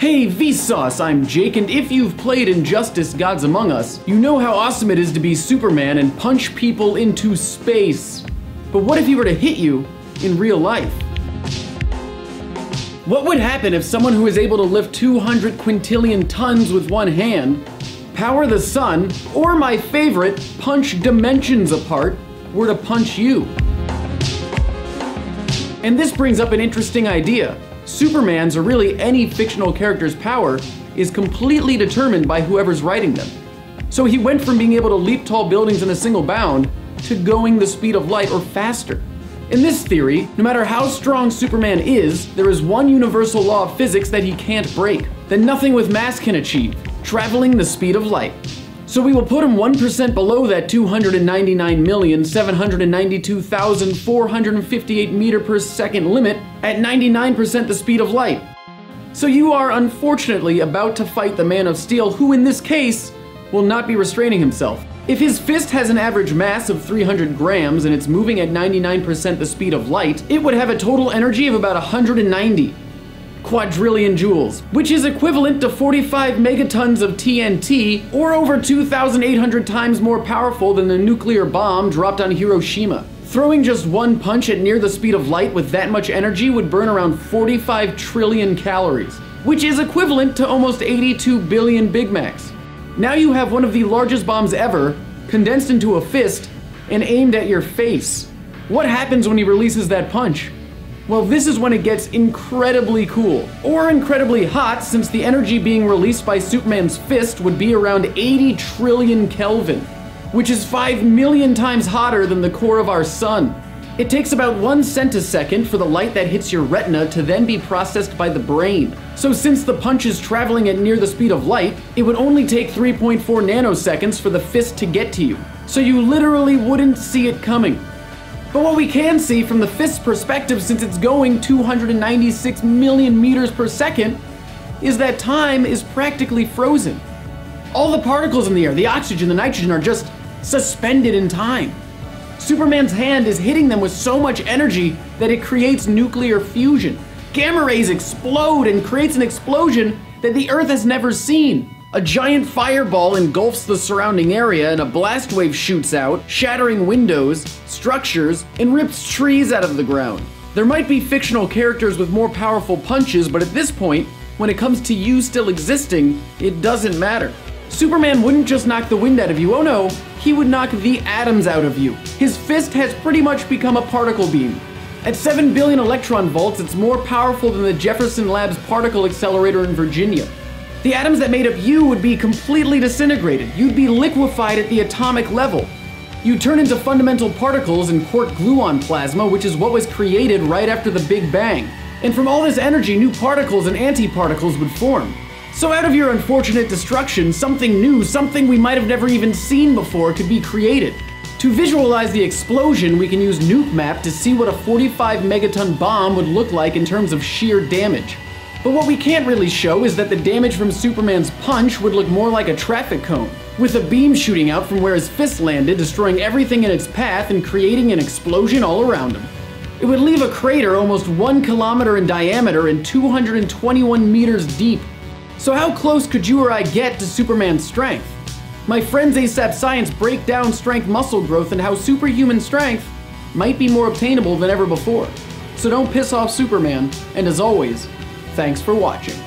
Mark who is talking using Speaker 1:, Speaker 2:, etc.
Speaker 1: Hey Vsauce, I'm Jake, and if you've played Injustice Gods Among Us, you know how awesome it is to be Superman and punch people into space. But what if he were to hit you in real life? What would happen if someone who is able to lift 200 quintillion tons with one hand, power the sun, or my favorite, punch dimensions apart, were to punch you? And this brings up an interesting idea. Superman's, or really any fictional character's power, is completely determined by whoever's writing them. So he went from being able to leap tall buildings in a single bound to going the speed of light or faster. In this theory, no matter how strong Superman is, there is one universal law of physics that he can't break, that nothing with mass can achieve: traveling the speed of light. So we will put him 1% below that 299,792,458 meter per second limit at 99% the speed of light. So you are unfortunately about to fight the Man of Steel, who in this case will not be restraining himself. If his fist has an average mass of 300 grams and it's moving at 99% the speed of light, it would have a total energy of about 190 quadrillion joules, which is equivalent to 45 megatons of TNT, or over 2,800 times more powerful than the nuclear bomb dropped on Hiroshima. Throwing just one punch at near the speed of light with that much energy would burn around 45 trillion calories, which is equivalent to almost 82 billion Big Macs. Now you have one of the largest bombs ever, condensed into a fist, and aimed at your face. What happens when he releases that punch? Well, this is when it gets incredibly cool, or incredibly hot, since the energy being released by Superman's fist would be around 80 trillion Kelvin, which is 5 million times hotter than the core of our sun. It takes about 1 centisecond for the light that hits your retina to then be processed by the brain. So since the punch is traveling at near the speed of light, it would only take 3.4 nanoseconds for the fist to get to you. So you literally wouldn't see it coming. But what we can see from the fist's perspective, since it's going 296 million meters per second, is that time is practically frozen. All the particles in the air, the oxygen, the nitrogen, are just suspended in time. Superman's hand is hitting them with so much energy that it creates nuclear fusion. Gamma rays explode and creates an explosion that the Earth has never seen. A giant fireball engulfs the surrounding area and a blast wave shoots out, shattering windows, structures, and rips trees out of the ground. There might be fictional characters with more powerful punches, but at this point, when it comes to you still existing, it doesn't matter. Superman wouldn't just knock the wind out of you, oh no, he would knock the atoms out of you. His fist has pretty much become a particle beam. At 7 billion electron volts, it's more powerful than the Jefferson Labs particle accelerator in Virginia. The atoms that made up you would be completely disintegrated. You'd be liquefied at the atomic level. You'd turn into fundamental particles and quark gluon plasma, which is what was created right after the Big Bang. And from all this energy, new particles and antiparticles would form. So out of your unfortunate destruction, something new, something we might have never even seen before, could be created. To visualize the explosion, we can use Nuke Map to see what a 45 megaton bomb would look like in terms of sheer damage. But what we can't really show is that the damage from Superman's punch would look more like a traffic cone, with a beam shooting out from where his fist landed, destroying everything in its path and creating an explosion all around him. It would leave a crater almost 1 kilometer in diameter and 221 meters deep. So how close could you or I get to Superman's strength? My friends ASAP Science break down strength muscle growth and how superhuman strength might be more obtainable than ever before. So don't piss off Superman, and as always, thanks for watching.